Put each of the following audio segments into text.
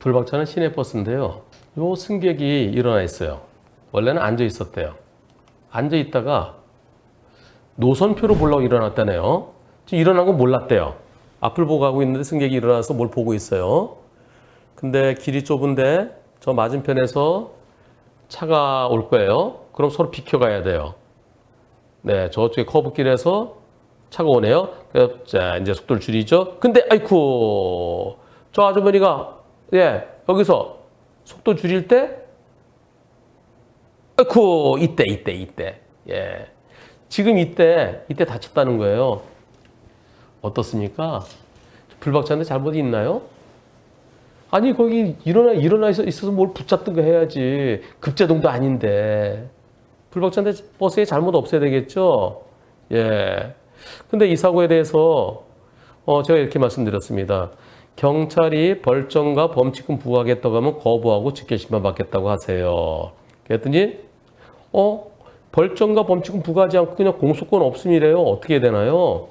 불박차는 시내버스인데요. 요 승객이 일어나 있어요. 원래는 앉아 있었대요. 앉아 있다가 노선표를 보려고 일어났다네요. 지금 일어난 건 몰랐대요. 앞을 보고 가고 있는데 승객이 일어나서 뭘 보고 있어요. 근데 길이 좁은데 저 맞은편에서 차가 올 거예요. 그럼 서로 비켜가야 돼요. 네, 저쪽에 커브길에서 차가 오네요. 자, 이제 속도를 줄이죠. 근데 아이쿠, 저 아주머니가 여기서 속도 줄일 때 아이쿠, 이때. 예. 지금 이때 다쳤다는 거예요. 어떻습니까? 불박차인데 잘못이 있나요? 아니, 거기 일어나 있어서 뭘 붙잡든가 해야지. 급제동도 아닌데. 불박차인데 버스에 잘못 없어야 되겠죠? 예. 근데 이 사고에 대해서, 제가 이렇게 말씀드렸습니다. 경찰이 벌점과 범칙금 부과하겠다고 하면 거부하고 직계심판 받겠다고 하세요. 그랬더니, 벌점과 범칙금 부과하지 않고 그냥 공소권 없음이래요. 어떻게 해야 되나요?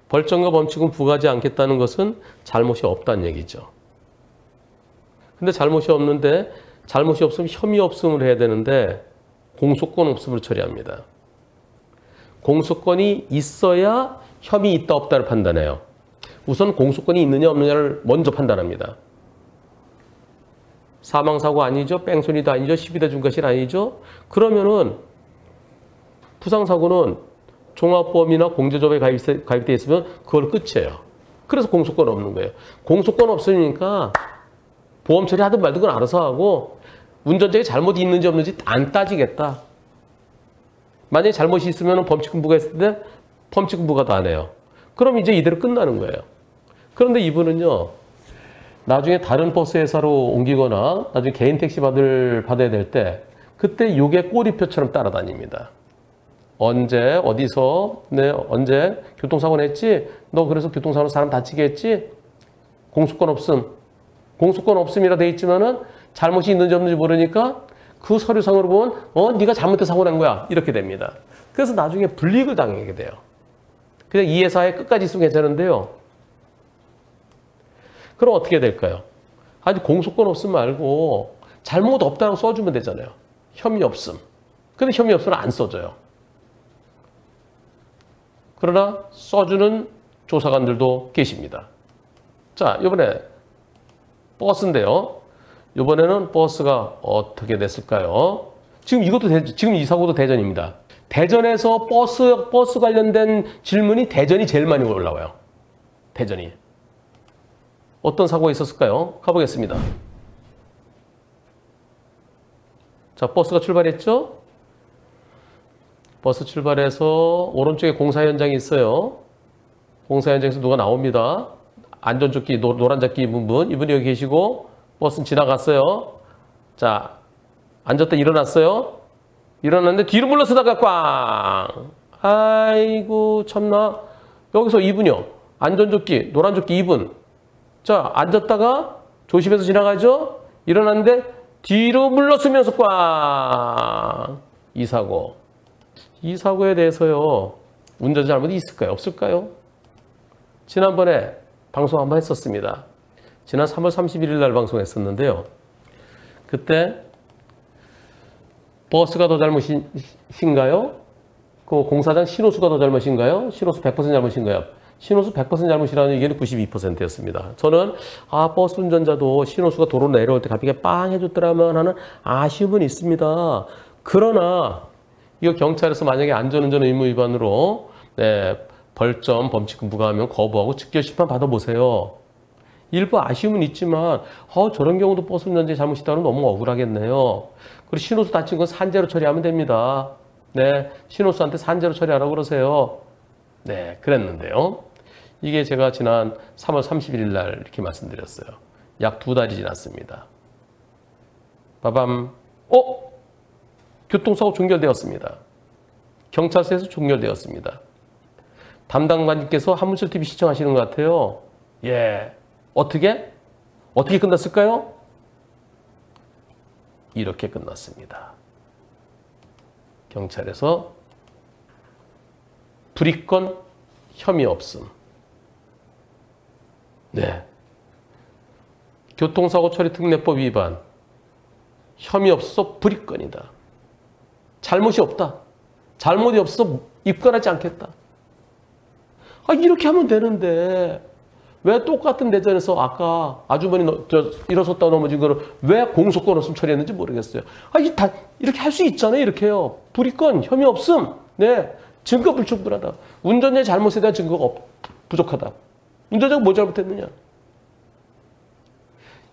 벌점과 범칙금 부과하지 않겠다는 것은 잘못이 없다는 얘기죠. 근데 잘못이 없는데 잘못이 없으면 혐의 없음을 해야 되는데 공소권 없음으로 처리합니다. 공소권이 있어야 혐의 있다 없다를 판단해요. 우선 공소권이 있느냐 없느냐를 먼저 판단합니다. 사망사고 아니죠? 뺑소니도 아니죠? 시비다 중과실 아니죠? 그러면은 부상사고는 종합보험이나 공제조합에 가입되어 있으면 그걸 끝이에요. 그래서 공소권 없는 거예요. 공소권 없으니까 보험 처리하든 말든 건 알아서 하고 운전자의 잘못이 있는지 없는지 안 따지겠다. 만약에 잘못이 있으면 범칙금 부과했을 때 범칙금 부과도 안 해요. 그럼 이제 이대로 끝나는 거예요. 그런데 이분은요. 나중에 다른 버스 회사로 옮기거나 나중에 개인 택시 받아야 될 때 그때 요게 꼬리표처럼 따라다닙니다. 언제 어디서 언제 교통사고 냈지? 너 그래서 교통사고로 사람 다치게 했지? 공소권 없음. 공소권 없음이라 돼 있지만은 잘못이 있는지 없는지 모르니까 그 서류상으로 보면 네가 잘못해서 사고 난 거야. 이렇게 됩니다. 그래서 나중에 불이익을 당하게 돼요. 그냥 이 회사에 끝까지 있으면 괜찮은데요. 그럼 어떻게 될까요? 아니 공소권 없음 말고 잘못 없다고 써주면 되잖아요. 혐의 없음. 근데 혐의 없음은 안 써줘요. 그러나 써주는 조사관들도 계십니다. 자, 이번에 버스인데요. 이번에는 버스가 어떻게 됐을까요? 지금 지금 이 사고도 대전입니다. 대전에서 버스 관련된 질문이 대전이 제일 많이 올라와요. 대전이. 어떤 사고가 있었을까요? 가보겠습니다. 자, 버스가 출발했죠? 버스 출발해서 오른쪽에 공사 현장이 있어요. 공사 현장에서 누가 나옵니다. 안전조끼, 노란조끼 입은 분. 이분이 여기 계시고 버스는 지나갔어요. 자, 앉았다 일어났어요. 일어났는데 뒤로 물러서다가 꽝! 아이고 참나. 여기서 이분이요. 안전조끼, 노란조끼 입은. 자, 앉았다가 조심해서 지나가죠. 일어났는데 뒤로 물러서면서 꽝! 이 사고. 이 사고에 대해서요. 운전 잘못이 있을까요? 없을까요? 지난번에 방송 한번 했었습니다. 지난 3월 31일 날 방송했었는데요. 그때 버스가 더 잘못인가요? 그 공사장 신호수가 더 잘못인가요? 신호수 100% 잘못인가요? 신호수 100% 잘못이라는 의견이 92%였습니다. 저는 버스 운전자도 신호수가 도로 내려올 때 갑자기 빵 해줬더라면 하는 아쉬움은 있습니다. 그러나 이거 경찰에서 만약에 안전운전 의무 위반으로 벌점, 범칙금 부과하면 거부하고 직결심판 받아보세요. 일부 아쉬움은 있지만 저런 경우도 버스 운전자의 잘못이다면 너무 억울하겠네요. 그리고 신호수 다친 건 산재로 처리하면 됩니다. 네, 신호수한테 산재로 처리하라고 그러세요. 네, 그랬는데요. 이게 제가 지난 3월 31일 날 이렇게 말씀드렸어요. 약 2달이 지났습니다. 빠밤. 교통사고 종결되었습니다. 경찰서에서 종결되었습니다. 담당관님께서 한문철TV 시청하시는 것 같아요. 예. 어떻게 끝났을까요? 이렇게 끝났습니다. 경찰에서 불이권 혐의 없음. 네. 교통사고 처리 특례법 위반, 혐의 없어 불이건이다. 잘못이 없다. 잘못이 없어 입건하지 않겠다. 이렇게 하면 되는데 왜 똑같은 대전에서 아까 아주머니 일어섰다가 넘어진 거를 왜 공소권 없음 처리했는지 모르겠어요. 다 이렇게 할 수 있잖아요. 이렇게요. 불이건, 혐의 없음. 네. 증거 불충분하다. 운전자의 잘못에 대한 증거가 부족하다. 운전자가 뭐 잘못했느냐.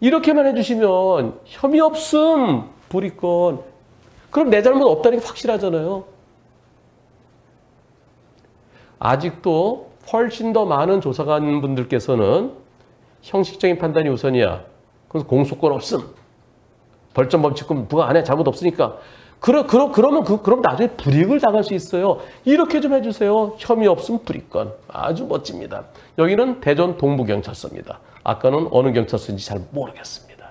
이렇게만 해주시면 혐의 없음, 불이건. 그럼 내 잘못 없다는 게 확실하잖아요. 아직도 훨씬 더 많은 조사관분들께서는 형식적인 판단이 우선이야. 그래서 공소권 없음. 벌점 범칙금 부과 안 해. 잘못 없으니까. 그럼 나중에 불이익을 당할 수 있어요. 이렇게 좀 해주세요. 혐의 없음 불이건. 아주 멋집니다. 여기는 대전 동부경찰서입니다. 아까는 어느 경찰서인지 잘 모르겠습니다.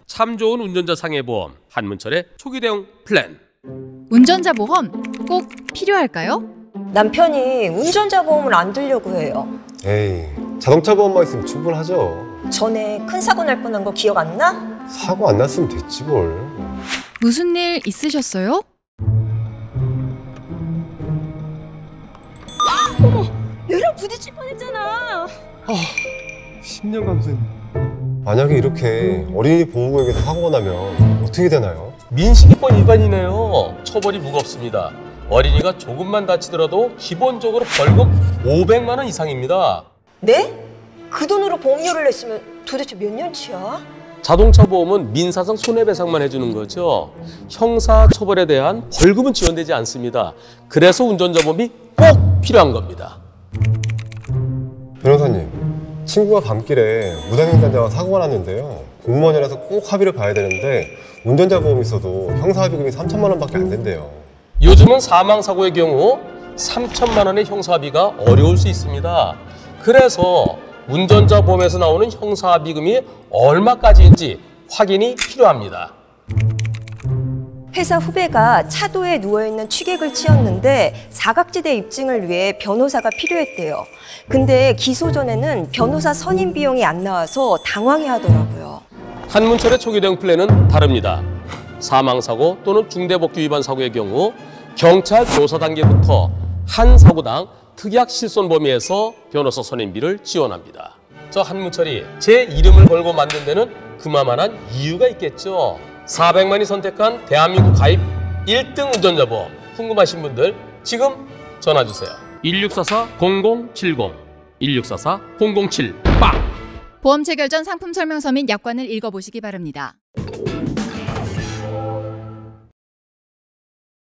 참 좋은 운전자 상해보험 한문철의 초기 대응 플랜. 운전자 보험 꼭 필요할까요? 남편이 운전자 보험을 안 들려고 해요. 에이, 자동차 보험만 있으면 충분하죠. 전에 큰 사고 날 뻔한 거 기억 안 나? 사고 안 났으면 됐지 뭘. 무슨 일 있으셨어요? 어머, 얘랑 부딪힐 뻔했잖아. 10년 감수했네. 만약에 이렇게 어린이 보호구역에서 사고가 나면 어떻게 되나요? 민식이법 위반이네요. 처벌이 무겁습니다. 어린이가 조금만 다치더라도 기본적으로 벌금 500만 원 이상입니다. 네? 그 돈으로 보험료를 냈으면 도대체 몇 년치야? 자동차 보험은 민사상 손해배상만 해주는 거죠. 형사 처벌에 대한 벌금은 지원되지 않습니다. 그래서 운전자 보험이 꼭 필요한 겁니다. 변호사님, 친구가 밤길에 무단횡단자와 사고가 났는데요. 공무원이라서 꼭 합의를 봐야 되는데 운전자 보험이 있어도 형사합의금이 3천만 원밖에 안 된대요. 요즘은 사망사고의 경우 3천만 원의 형사합의가 어려울 수 있습니다. 그래서 운전자 보험에서 나오는 형사합의금이 얼마까지인지 확인이 필요합니다. 회사 후배가 차도에 누워있는 취객을 치었는데 사각지대 입증을 위해 변호사가 필요했대요. 근데 기소 전에는 변호사 선임 비용이 안 나와서 당황해하더라고요. 한문철의 초기 대응 플랜은 다릅니다. 사망사고 또는 중대법규 위반 사고의 경우 경찰 조사 단계부터 한 사고당 특약 실손 범위에서 변호사 선임비를 지원합니다. 저 한문철이 제 이름을 걸고 만든 데는 그만한 이유가 있겠죠. 400만이 선택한 대한민국 가입 1등 운전자 보험 궁금하신 분들 지금 전화주세요. 1644-0070 1644-007 빵! 보험 체결 전 상품 설명서 및 약관을 읽어보시기 바랍니다.